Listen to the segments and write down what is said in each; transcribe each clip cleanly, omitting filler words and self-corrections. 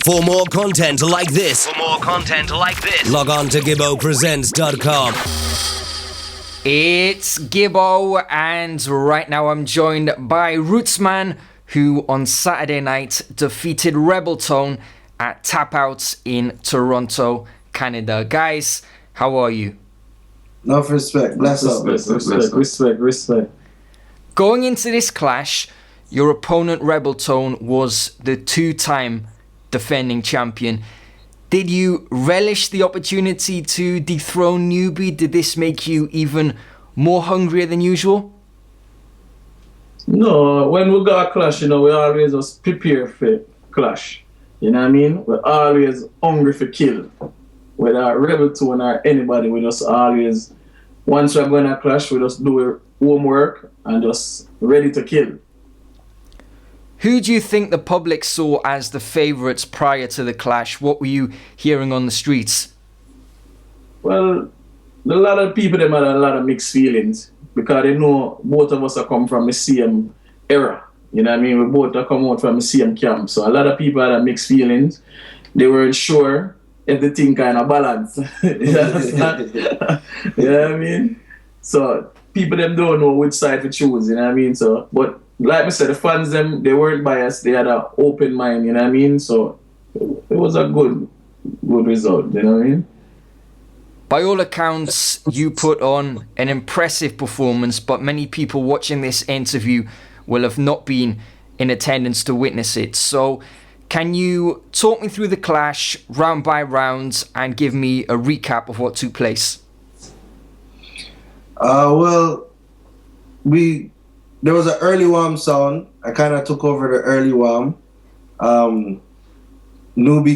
For more content like this, log on to GibboPresents.com. It's Gibbo, and right now I'm joined by Rootsman, who on Saturday night defeated Rebel Tone at Tapout in Toronto, Canada. Guys, how are you? Enough respect. Bless up. Respect. Going into this clash, your opponent Rebel Tone was the two-time defending champion. Did you relish the opportunity to dethrone Newbie? Did this make you even more hungrier than usual? No, when we got a clash, we always just prepare for clash. You know what I mean? We're always hungry for kill. Whether Rebel Tone or anybody, we just always, once we're going to clash, we just do our homework and just ready to kill. Who do you think the public saw as the favourites prior to the clash? What were you hearing on the streets? Well, a lot of people them had a lot of mixed feelings because they know both of us are come from the same era. You know what I mean? We both are come out from the same camp. So a lot of people had mixed feelings. They weren't sure everything kind of balanced. You understand? You know what I mean? So people them don't know which side to choose, you know what I mean? So, but like I said, the fans them, they weren't biased, they had an open mind, you know what I mean? So it was a good result, you know what I mean? By all accounts, you put on an impressive performance, but many people watching this interview will have not been in attendance to witness it. So can you talk me through the clash round by round and give me a recap of what took place? There was an early warm sound. I kind of took over the early warm. Newbie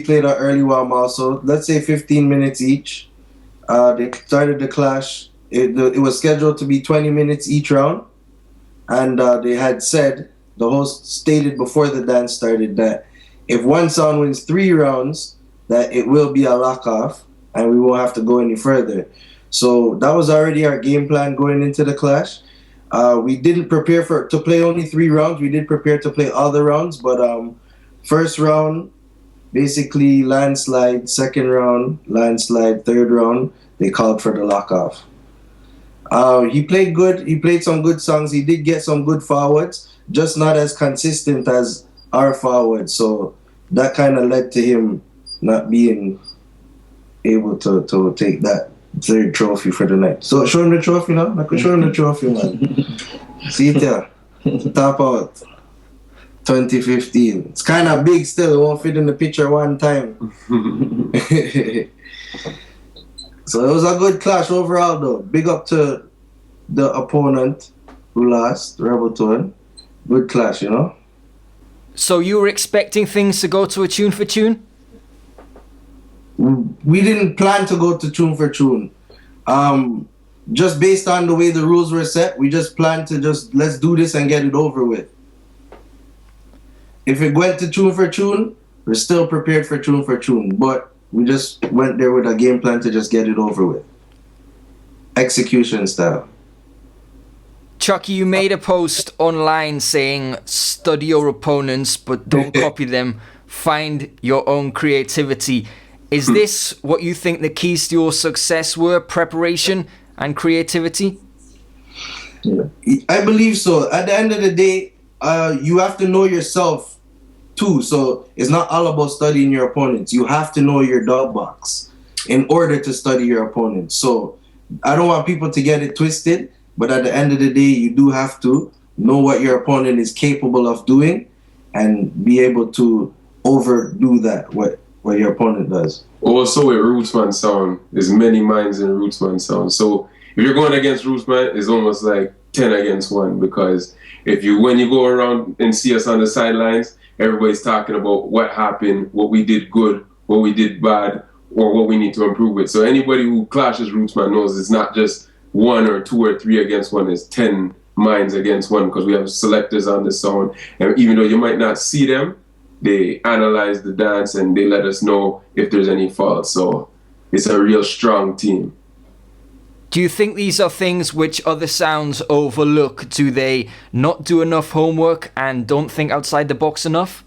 played an early warm also. Let's say 15 minutes each. They started the clash. It was scheduled to be 20 minutes each round. And they had said, the host stated before the dance started that if one sound wins 3 rounds, that it will be a lock-off and we won't have to go any further. So that was already our game plan going into the clash. We didn't prepare to play only 3 rounds. We did prepare to play all the rounds, but first round, basically landslide. Second round, landslide. Third round, they called for the lock-off. He played good. He played some good songs. He did get some good forwards, just not as consistent as our forwards. So that kind of led to him not being able to take that third trophy for the night. So show him the trophy now. I could show him the trophy, man. See it there. Tapout 2015. It's kind of big still. It won't fit in the picture one time. So it was a good clash overall though. Big up to the opponent who lost, Rebel Tone. Good clash, So you were expecting things to go to a tune for tune? We didn't plan to go to tune for tune. Just based on the way the rules were set, we just planned to let's do this and get it over with. If it went to tune for tune, we're still prepared for tune, but we just went there with a game plan to just get it over with. Execution style. Chucky, you made a post online saying, study your opponents, but don't copy them. Find your own creativity. Is this what you think the keys to your success were, preparation and creativity? Yeah. I believe so. At the end of the day, you have to know yourself too. So it's not all about studying your opponents. You have to know your dog box in order to study your opponents. So I don't want people to get it twisted, but at the end of the day, you do have to know what your opponent is capable of doing and be able to overdo that, what your opponent does. Also with Rootsman sound, there's many minds in Rootsman sound. So if you're going against Rootsman, it's almost like 10 against 1, because when you go around and see us on the sidelines, everybody's talking about what happened, what we did good, what we did bad, or what we need to improve with. So anybody who clashes Rootsman knows it's not just 1 or 2 or 3 against 1, it's 10 minds against 1, because we have selectors on the sound. And even though you might not see them, they analyze the dance and they let us know if there's any faults. So it's a real strong team. Do you think these are things which other sounds overlook? Do they not do enough homework and don't think outside the box enough?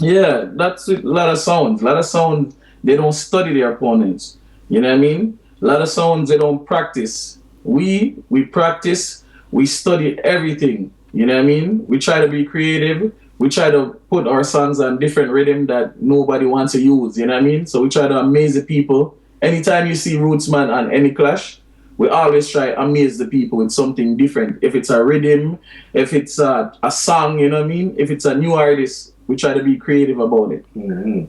Yeah, that's a lot of sounds. A lot of sounds, they don't study their opponents. You know what I mean? A lot of sounds they don't practice. We practice, we study everything. You know what I mean? We try to be creative. We try to put our songs on different rhythm that nobody wants to use. You know what I mean? So we try to amaze the people. Anytime you see Rootsman on any clash, we always try to amaze the people with something different. If it's a rhythm, if it's a song, you know what I mean? If it's a new artist, we try to be creative about it. Mm-hmm.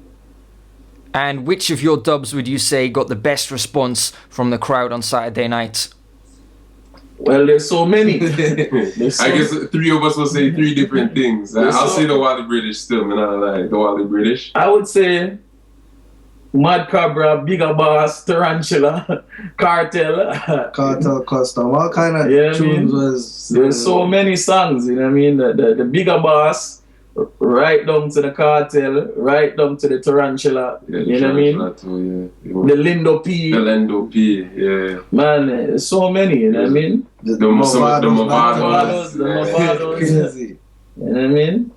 And which of your dubs would you say got the best response from the crowd on Saturday night? Well, there's so many. I guess three of us will say three different things. I'll say the Wally British still, man. I like the Wally British. I would say Mad Cabra, Bigger Boss, Tarantula, Cartel. Cartel Custom, all kind of Yeah, I tunes mean, was. There's so many songs, you know what I mean? The Bigger Boss, right down to the Cartel, right down to the Tarantula, Yeah, you know what I mean? Too, yeah. The Lindo P. The Lendo P, yeah. Man, there's so many, you know what I mean? The Movados. Movados. Crazy. You know what I mean?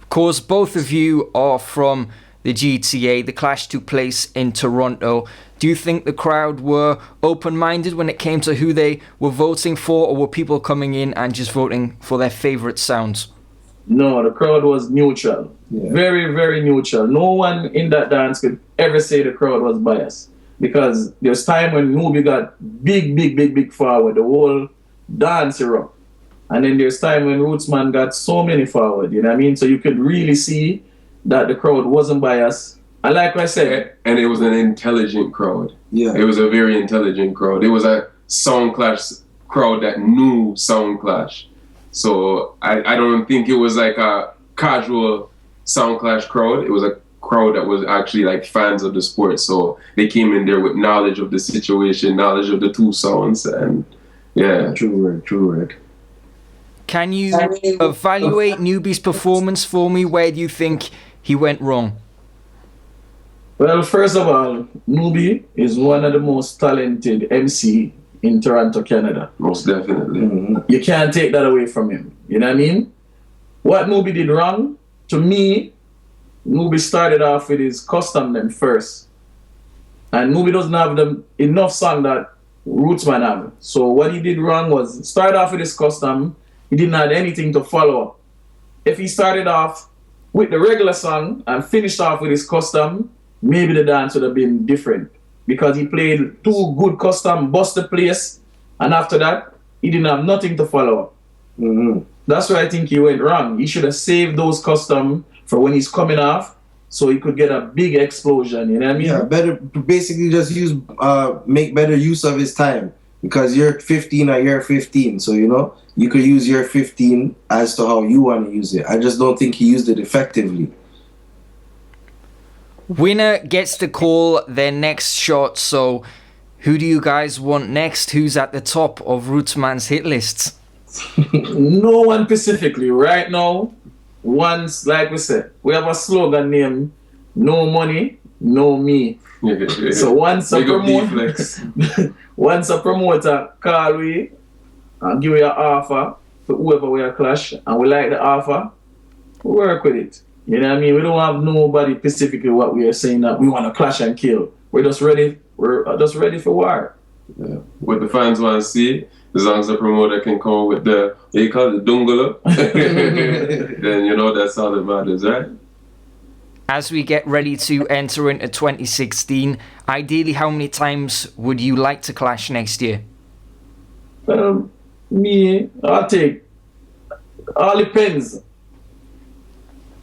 Of course, both of you are from the GTA. The clash took place in Toronto. Do you think the crowd were open-minded when it came to who they were voting for, or were people coming in and just voting for their favourite sounds? No, the crowd was neutral. Yeah. Very, very neutral. No one in that dance could ever say the crowd was biased. Because there's time when Nubi got big forward, the whole dance erupt. And then there's time when Rootsman got so many forward, you know what I mean? So you could really see that the crowd wasn't biased. And like I said... And it was an intelligent crowd. Yeah. It was a very intelligent crowd. It was a Sound Clash crowd that knew Sound Clash. So I don't think it was like a casual Sound Clash crowd. It was a crowd that was actually like fans of the sport. So they came in there with knowledge of the situation, knowledge of the two sounds, and yeah. True word. Can you evaluate Newbie's performance for me? Where do you think he went wrong? Well, first of all, Nubi is one of the most talented MC in Toronto, Canada. Most definitely. Mm-hmm. You can't take that away from him. You know what I mean? What Nubi did wrong, to me, Nubi started off with his custom them first. And Nubi doesn't have enough song that Rootsman have. So what he did wrong was start off with his custom. He didn't have anything to follow up. If he started off with the regular song and finished off with his custom, maybe the dance would have been different. Because he played two good custom, bust the place, and after that, he didn't have nothing to follow up. Mm-hmm. That's where I think he went wrong. He should have saved those custom for when he's coming off, so he could get a big explosion, you know what I mean? Yeah, better basically just make better use of his time, because you're 15 or you're 15, so you know you could use your 15 as to how you want to use it. I just don't think he used it effectively. Winner gets to call their next shot, so who do you guys want next? Who's at the top of Rootsman's hit lists? No one specifically. Right now, once, like we said, we have a slogan named "No money, no me." So once a promoter call we and give you an offer for whoever we are clash, and we like the offer, we work with it. You know what I mean? We don't have nobody specifically what we are saying that we want to clash and kill. We're just ready. We're just ready for war. Yeah. What the fans want to see, as long as the promoter can come with the, what you call it, dungala, then you know that's all that matters, right? As we get ready to enter into 2016, ideally, how many times would you like to clash next year? I'll take, all depends.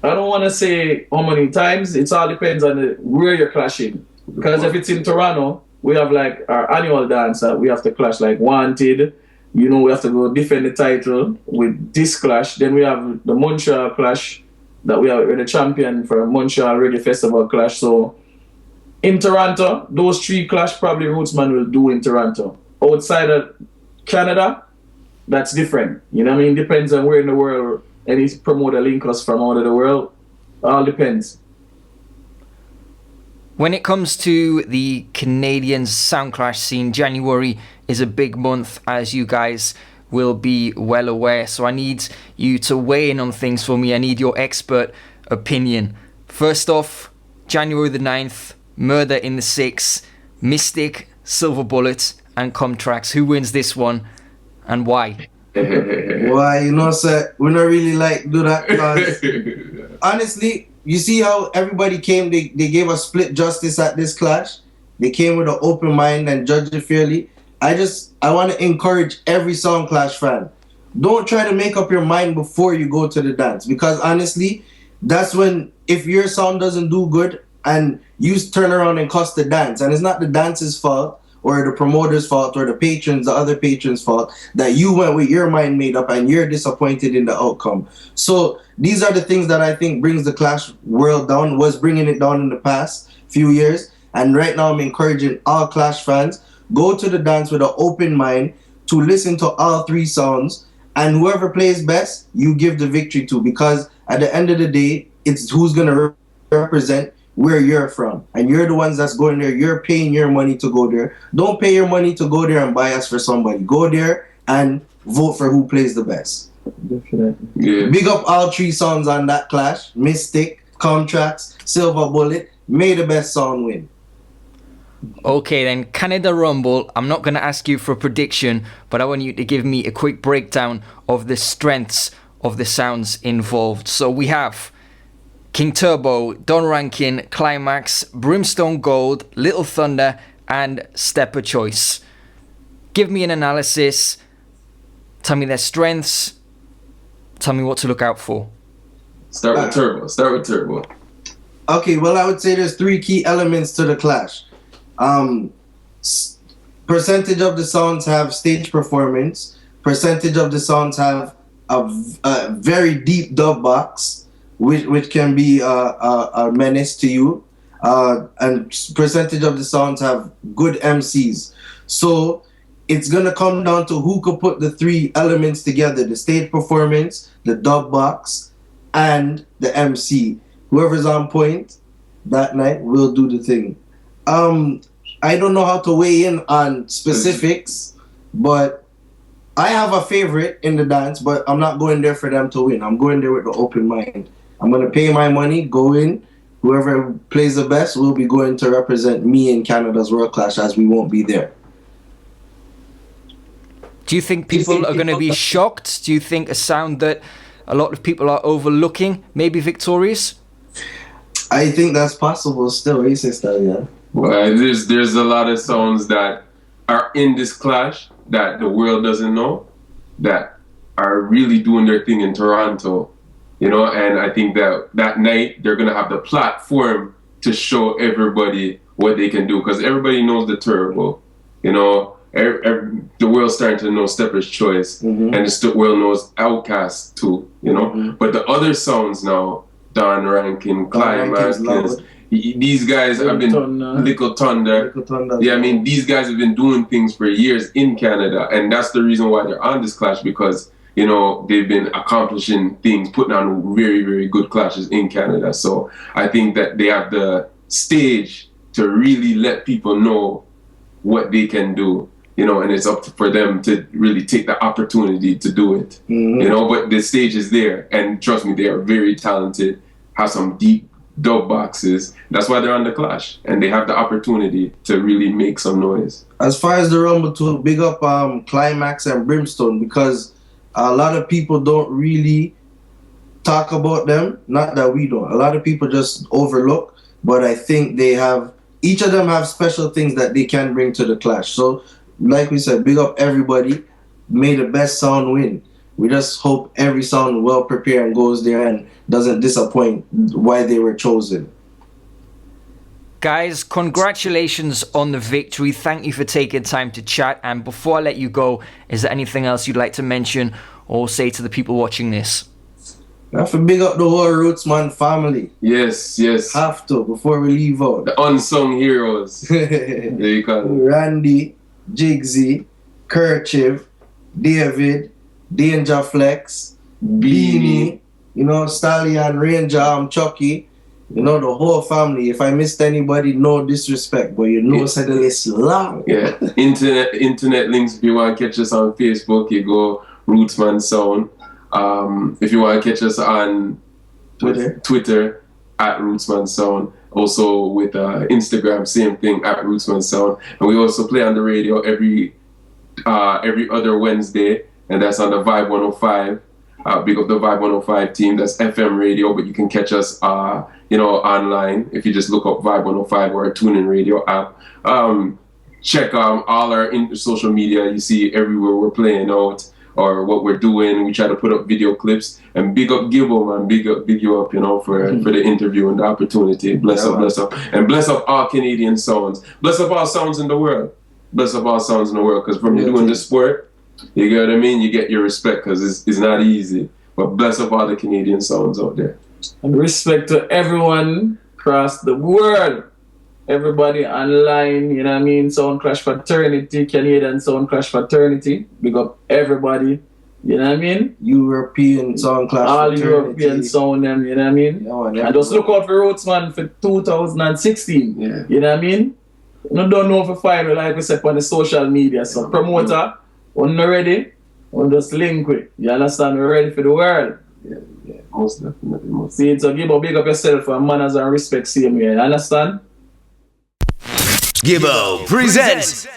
I don't want to say how many times. It all depends on where you're clashing. Because if it's in Toronto, we have like our annual dance that we have to clash, like Wanted. You know, we have to go defend the title with this clash. Then we have the Montreal clash that we're the champion for Montreal Reggae Festival clash. So in Toronto, those three clash probably Rootsman will do in Toronto. Outside of Canada, that's different. You know what I mean? Depends on where in the world any promoter link us from out of the world. All depends. When it comes to the Canadian sound clash scene, January is a big month, as you guys will be well aware. So I need you to weigh in on things for me. I need your expert opinion. First off, January the 9th, Murder in the 6, Mystic, Silver Bullet, and Comtrax. Who wins this one and why? Why, you know, sir, we don't really like do that because honestly, you see how everybody came, they gave us split justice at this clash. They came with an open mind and judged it fairly. I want to encourage every Sound Clash fan. Don't try to make up your mind before you go to the dance, because honestly, that's when, if your sound doesn't do good and you turn around and cuss the dance, and it's not the dance's fault or the promoter's fault or the other patrons' fault that you went with your mind made up and you're disappointed in the outcome. So these are the things that I think brings the Clash world down, was bringing it down in the past few years. And right now I'm encouraging all Clash fans, go to the dance with an open mind to listen to all three sounds, and whoever plays best, you give the victory to, because at the end of the day, it's who's going to represent where you're from. And you're the ones that's going there. You're paying your money to go there. Don't pay your money to go there and bias for somebody. Go there and vote for who plays the best. Definitely. Yeah. Big up all three songs on that clash. Mystic, Comtrax, Silver Bullet. May the best song win. Okay then, Canada Rumble, I'm not going to ask you for a prediction, but I want you to give me a quick breakdown of the strengths of the sounds involved. So we have King Turbo, Don Rankin, Climax, Brimstone Gold, Little Thunder, and Stepper Choice. Give me an analysis, tell me their strengths, tell me what to look out for. Start with Turbo. Okay, well, I would say there's three key elements to the clash. Percentage of the songs have stage performance. Percentage of the songs have a very deep dub box, which can be a menace to you. And percentage of the songs have good MCs. So it's gonna come down to who could put the three elements together: the stage performance, the dub box, and the MC. Whoever's on point that night will do the thing. I don't know how to weigh in on specifics, but I have a favorite in the dance, but I'm not going there for them to win. I'm going there with the open mind. I'm going to pay my money, go in. Whoever plays the best will be going to represent me in Canada's World Clash, as we won't be there. Do you think people are going to be shocked? Do you think a sound that a lot of people are overlooking may be victorious? I think that's possible still, racist, yeah. Well, there's a lot of sounds that are in this clash that the world doesn't know, that are really doing their thing in Toronto, you know, and I think that night they're gonna have the platform to show everybody what they can do, because everybody knows the Turbo, you know, the world's starting to know Stepper's Choice, and the world knows Outcast too, you know, but the other sounds now, Don Rankin, Climax, these guys have been Little Thunder. Yeah, I mean, these guys have been doing things for years in Canada, and that's the reason why they're on this clash, because, you know, they've been accomplishing things, putting on very, very good clashes in Canada. So I think that they have the stage to really let people know what they can do, you know, and it's up for them to really take the opportunity to do it, you know, but the stage is there, and trust me, they are very talented, have some deep dub boxes. That's why they're on the clash, and they have the opportunity to really make some noise. As far as the Rumble too, big up Climax and Brimstone, because a lot of people don't really talk about them. Not that we don't. A lot of people just overlook, but I think each of them have special things that they can bring to the clash. So like we said, big up everybody. May the best sound win. We just hope every sound well prepared and goes there and doesn't disappoint why they were chosen. Guys, congratulations on the victory. Thank you for taking time to chat. And before I let you go, is there anything else you'd like to mention or say to the people watching this? I have to big up the whole Rootsman family. Yes. Have to, before we leave out. The unsung heroes. There you go. Randy, Jigsy, Kerchief, David, Danger Flex, Beanie, you know, Stallion, Ranger, Chucky, you know, the whole family. If I missed anybody, no disrespect, but you know, said the list long. Yeah, internet links. If you want to catch us on Facebook, you go Rootsman Sound. If you want to catch us on Twitter. at Rootsman Sound. Also with Instagram, same thing, at Rootsman Sound. And we also play on the radio every other Wednesday, and that's on the Vibe 105. Big up the Vibe 105 team. That's FM radio, but you can catch us, online if you just look up Vibe 105 or a TuneIn Radio app. Check all our social media. You see everywhere we're playing out or what we're doing. We try to put up video clips. And big up Gibbo, man. Big you up, for the interview and the opportunity. Bless up. And bless up all Canadian sounds. Bless up all sounds in the world. Bless up all sounds in the world. Because from doing this sport, you get what I mean? You get your respect because it's not easy. But bless up all the Canadian sounds out there. And respect to everyone across the world. Everybody online, Sound Clash Fraternity, Canadian Sound Clash Fraternity. Big up everybody, European Sound Clash all Fraternity. European sound them, And just look out for Rootsman for 2016, You don't know if you find me, like we said, on the social media. So promoter, when you're ready, we'll just link with. You understand? We're ready for the world. Yeah, most definitely. See, so give a big up yourself for manners and respect, same way. You understand? Gibbo presents